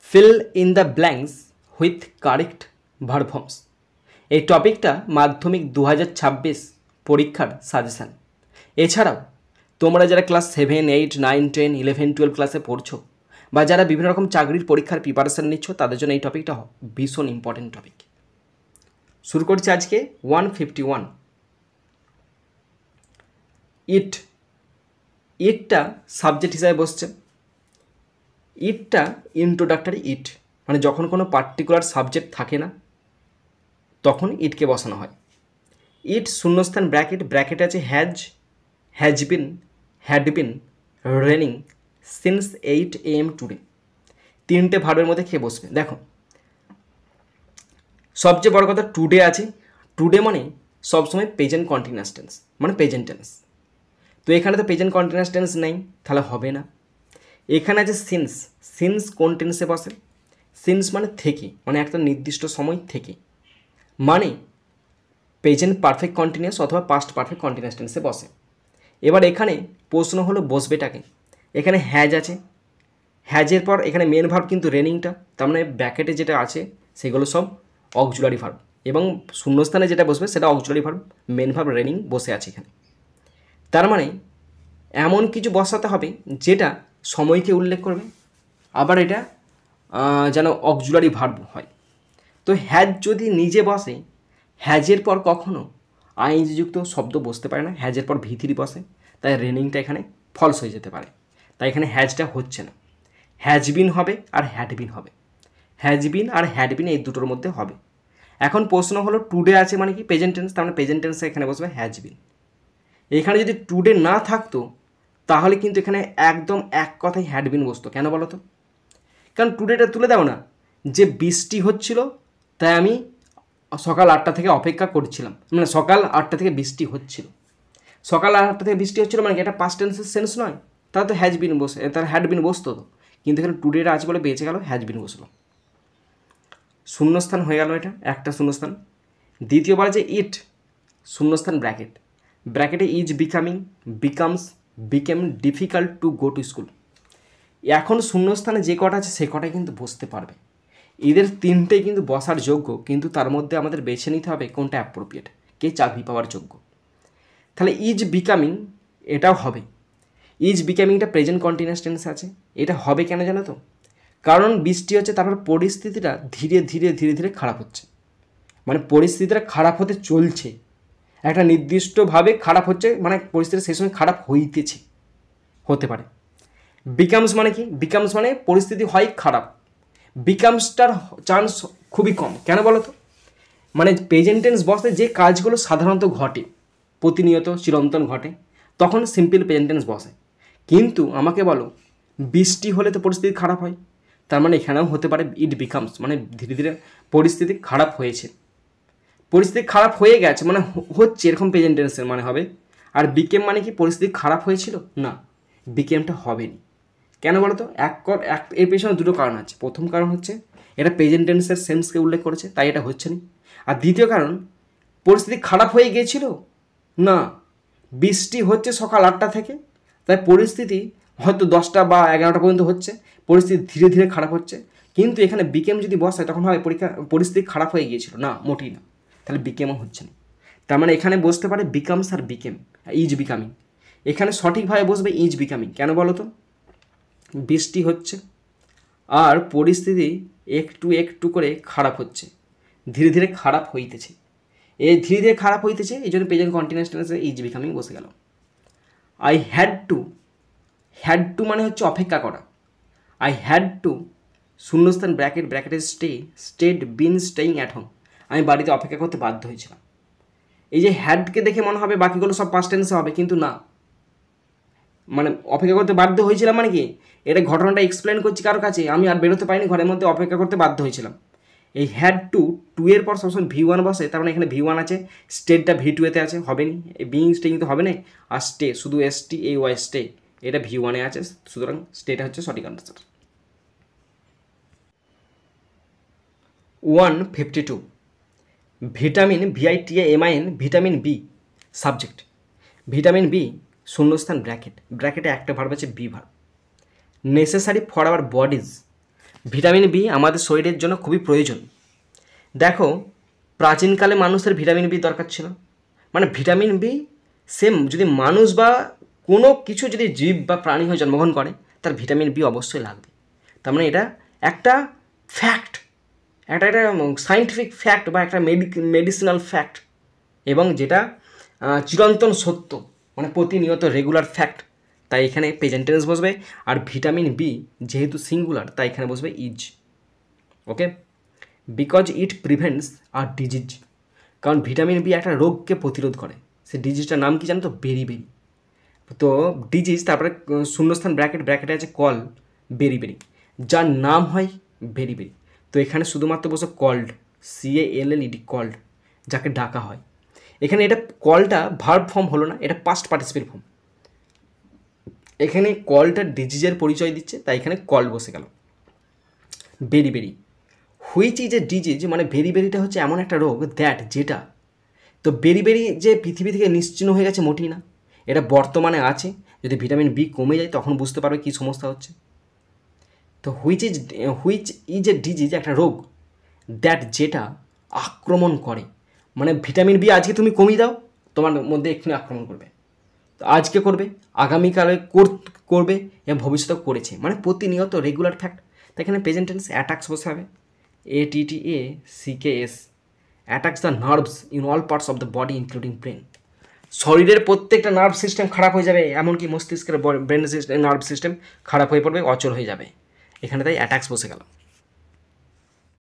Fill in the blanks with correct verb forms. এই টপিকটা মাধ্যমিক 2026 পরীক্ষার সাজেশান। এছাড়াও তোমরা যারা ক্লাস 7, 8, 9, 10, 11, 12 ক্লাসে পড়ছো বা যারা বিভিন্ন রকম চাকরির পরীক্ষার প্রিপারেশান নিচ্ছ তাদের জন্য এই টপিকটা ভীষণ ইম্পর্টেন্ট টপিক। শুরু করছি আজকে 151। ইটটা সাবজেক্ট হিসাবে বসছে। ইটটা ইন্ট্রোডাক্টরি ইট, মানে যখন কোনো পার্টিকুলার সাবজেক্ট থাকে না তখন ইটকে বসানো হয়। ইট শূন্যস্থান ব্র্যাকেট আছে has been, had been, raining, since 8 AM today. তিনটে ভার্বের মধ্যে খেয়ে বসবে। দেখো সবচেয়ে বড় কথা টুডে আছে। টুডে মানে সবসময় প্রেজেন্ট কন্টিনিউয়াস টেন্স, মানে প্রেজেন্ট টেন্স। তো এখানে তো প্রেজেন্ট কন্টিনিউয়াস টেন্স নেই, তাহলে হবে না। এখানে আছে সিন্স কোন টেন্সে বসে? সিন্স মানে থেকে, মানে একটা নির্দিষ্ট সময় থেকে, মানে প্রেজেন্ট পারফেক্ট কন্টিনিউয়াস অথবা পাস্ট পারফেক্ট কন্টিনিউয়াস টেন্সে বসে। এবার এখানে প্রশ্ন হলো বসবেটাকে। এখানে হ্যাজ আছে, হ্যাজের পর এখানে মেন ভার্ব কিন্তু রেনিংটা, তার মানে ব্র্যাকেটে যেটা আছে সেগুলো সব অক্সিলারি ভার্ব, এবং শূন্যস্থানে যেটা বসবে সেটা auxiliary verb, main verb raining বসে আছে এখানে। তার মানে এমন কিছু বসাতে হবে যেটা সময়কে উল্লেখ করবে, আবার এটা যেন অক্সিলারি ভার্ব হয়। তো হ্যাজ যদি নিজে বসে, হ্যাজের পর কখনো আইনযুক্ত শব্দ বসতে পারে না, হ্যাজের পর ভিতরি বসে, তাই রেনিংটা এখানে ফলস হয়ে যেতে পারে। তাই এখানে হ্যাজটা হচ্ছে না, হ্যাজ বিন হবে আর হ্যাড বিন হবে। Has been R had been এই দুটোর মধ্যে হবে। এখন প্রশ্ন হলো টুডে আছে মানে কি প্রেজেন্ট টেন্স, তার মানে প্রেজেন্ট টেন্সে এখানে বসবে হ্যাজ বিন। এখানে যদি টুডে না থাকতো তাহলে কিন্তু এখানে একদম এক কথায় হ্যাড বিন বসতো। কেন বলো তো? কারণ টুডেটা তুলে দাও না, যে বৃষ্টি হচ্ছিল তাই আমি সকাল 8টা থেকে অপেক্ষা করছিলাম, মানে সকাল 8টা থেকে বৃষ্টি হচ্ছিল। সকাল 8টা থেকে বৃষ্টি হচ্ছিল মানে এটা পাস্ট টেন্সের সেন্স নয়, তাহলে তো হ্যাজ বিন বসে, তার হ্যাড বিন বসতো তো। কিন্তু এখানে টুডেটা আছে বলে বেঁচে গেল, হ্যাজ বিন বসলো। শূন্যস্থান হয়ে গেল, এটা একটা শূন্যস্থান। দ্বিতীয়বার যে ইট শূন্যস্থান ব্র্যাকেটে is becoming, becomes, became difficult to go to school. এখন শূন্যস্থানে যে কটা আছে সে কটাই কিন্তু বসতে পারবে। এদের তিনটেই কিন্তু বসার যোগ্য, কিন্তু তার মধ্যে আমাদের বেছে নিতে হবে কোনটা অ্যাপ্রোপ্রিয়েট, কে চাকরি পাওয়ার যোগ্য। তাহলে ইজ বিকামিং এটাও হবে। ইজ বিকামিংটা প্রেজেন্ট কন্টিনিউয়াস টেন্স আছে, এটা হবে কেন জানো তো? কারণ বৃষ্টি হচ্ছে, তারপর পরিস্থিতিটা ধীরে ধীরে ধীরে ধীরে খারাপ হচ্ছে, মানে পরিস্থিতিটা খারাপ হতে চলছে, একটা নির্দিষ্টভাবে খারাপ হচ্ছে, মানে পরিস্থিতি সেই সময় খারাপ হইতেছে, হতে পারে। বিকামস মানে কি? বিকামস মানে পরিস্থিতি হয় খারাপ, বিকামসটার চান্স খুবই কম। কেন বলো তো? মানে প্রেজেন্ট টেন্স বসে যে কাজগুলো সাধারণত ঘটে, প্রতিনিয়ত চিরন্তন ঘটে, তখন সিম্পল প্রেজেন্ট টেন্স বসে। কিন্তু আমাকে বলো বৃষ্টি হলে তো পরিস্থিতি খারাপ হয়, তার মানে এখানেও হতে পারে ইট বিকামস, মানে ধীরে ধীরে পরিস্থিতি খারাপ হয়েছে, পরিস্থিতি খারাপ হয়ে গেছে, মানে হচ্ছে, এরকম প্রেজেন্ট টেন্সের মানে হবে। আর বিকেম মানে কি পরিস্থিতি খারাপ হয়েছিল না, বিকেমটা হবে না। কেন বলো তো? এর পেছনে দুটো কারণ আছে। প্রথম কারণ হচ্ছে এটা প্রেজেন্ট টেন্সের সেন্সকে উল্লেখ করেছে, তাই এটা হচ্ছে না। আর দ্বিতীয় কারণ, পরিস্থিতি খারাপ হয়ে গিয়েছিল না, বৃষ্টি হচ্ছে সকাল 8টা থেকে, তাই পরিস্থিতি হয়তো 10টা বা 11টা পর্যন্ত হচ্ছে, পরিস্থিতি ধীরে ধীরে খারাপ হচ্ছে। কিন্তু এখানে বিকেম যদি বসায় তখন হয় পরিস্থিতি খারাপ হয়ে গিয়েছিল না, মোটেই না, তাহলে বিকেমও হচ্ছে না। তার মানে এখানে বসতে পারে বিকামস আর বিকেম, ইজ বিকামিং। এখানে সঠিকভাবে বসবে ইজ বিকামিং। কেন বলো তো? বৃষ্টি হচ্ছে আর পরিস্থিতি একটু একটু করে খারাপ হচ্ছে, ধীরে ধীরে খারাপ হইতেছে। এই ধীরে ধীরে খারাপ হইতেছে, এই জন্য প্রেজেন্ট কন্টিনিউয়াস টেন্সে ইজ বিকামিং বসে গেল। আই হ্যাড টু মানে হচ্ছে অপেক্ষা করা। আই হ্যাড টু শূন্যস্থান ব্র্যাকেটে stayed been staying at home, আমি বাড়িতে অপেক্ষা করতে বাধ্য হয়েছিলাম। এই যে হ্যাডকে দেখে মনে হবে বাকিগুলো সব পাস্ট টেন্সে হবে, কিন্তু না, মানে অপেক্ষা করতে বাধ্য হয়েছিলাম মানে কি, এটা ঘটনাটা এক্সপ্লেন করছি কারোর কাছে, আমি আর বেরোতে পারিনি, ঘরের মধ্যে অপেক্ষা করতে বাধ্য হয়েছিলাম। এই হ্যাড টু এর পর সবসময় V1 বসে, তার মানে এখানে V1 আছে, স্টেটটা V2-তে আছে, হবে নি, বিং স্টেইং তো হবে না, আর স্টে শুধু STAY স্টে, এটা V1-এ আছে, সুতরাং স্টেটা হচ্ছে সঠিক answer. 152 vitamin VITAMIN vitamin B subject, vitamin B শূন্যস্থান ব্র্যাকেটে একটা ভার্ব আছে be verb. Necessary for our bodies, vitamin B আমাদের শরীরের জন্য খুবই প্রয়োজন। দেখো, প্রাচীনকালে মানুষের ভিটামিন বি দরকার ছিল, মানে ভিটামিন বি সেম যদি মানুষ বা কোনো কিছু যদি জীব বা প্রাণী হয়ে জন্মগ্রহণ করে তার ভিটামিন বি অবশ্যই লাগবে। তার মানে এটা একটা ফ্যাক্ট, একটা সায়েন্টিফিক ফ্যাক্ট বা একটা মেডিসিনাল ফ্যাক্ট, এবং যেটা চিরন্তন সত্য, মানে প্রতিনিয়ত রেগুলার ফ্যাক্ট। তাই এখানে প্রেজেন্ট টেন্স বসবে, আর ভিটামিন বি যেহেতু সিঙ্গুলার তাই এখানে বসবে is. Okay, because it prevents our disease, কারণ ভিটামিন বি একটা রোগকে প্রতিরোধ করে। সে ডিজিজটার নাম কি জানো তো? বেরিবেরি। তো ডিজিজ, তারপরে শূন্যস্থান ব্র্যাকেটে আছে কল বেরিবেরি, যার নাম হয় বেরিবেরি। তো এখানে শুধুমাত্র বসে কল্ড, CALLED, কল্ড, যাকে ডাকা হয়। এখানে এটা কলটা ভার্ব ফর্ম হলো না, এটা পাস্ট পার্টিসিপেল ফর্ম। এখানে কলটা ডিজিজের পরিচয় দিচ্ছে, তাই এখানে কল বসে গেল। Beriberi, which is a disease, মানে বেরিবেরিটা হচ্ছে এমন একটা রোগ দ্যাট, যেটা। তো বেরিবেরি যে পৃথিবী থেকে নিশ্চিহ্ন হয়ে গেছে মোটেই না, এটা বর্তমানে আছে। যদি ভিটামিন বি কমে যায় তখন বুঝতে পারবে কী সমস্যা হচ্ছে। তো হুইচ ইজ এ ডিজিজ, একটা রোগ, দ্যাট, যেটা আক্রমণ করে। মানে ভিটামিন বি আজকে তুমি কমিয়ে দাও, তোমার মধ্যে এক্ষুনি আক্রমণ করবে। তো আজকে করবে, আগামীকালে করবে, এবং ভবিষ্যতেও করেছে, মানে প্রতিনিয়ত রেগুলার ফ্যাক্ট। তাই এখানে প্রেজেন্ট টেন্স অ্যাটাক্স বসে হবে, ATTACKS, attacks the nerves in all parts of the body including brain. শরীরের প্রত্যেকটা নার্ভ সিস্টেম খারাপ হয়ে যাবে, এমনকি মস্তিষ্কের ব্রেন সিস্টেম, নার্ভ সিস্টেম খারাপ হয়ে পড়বে, অচল হয়ে যাবে। এখানে তাই অ্যাটাক্স বসে গেল।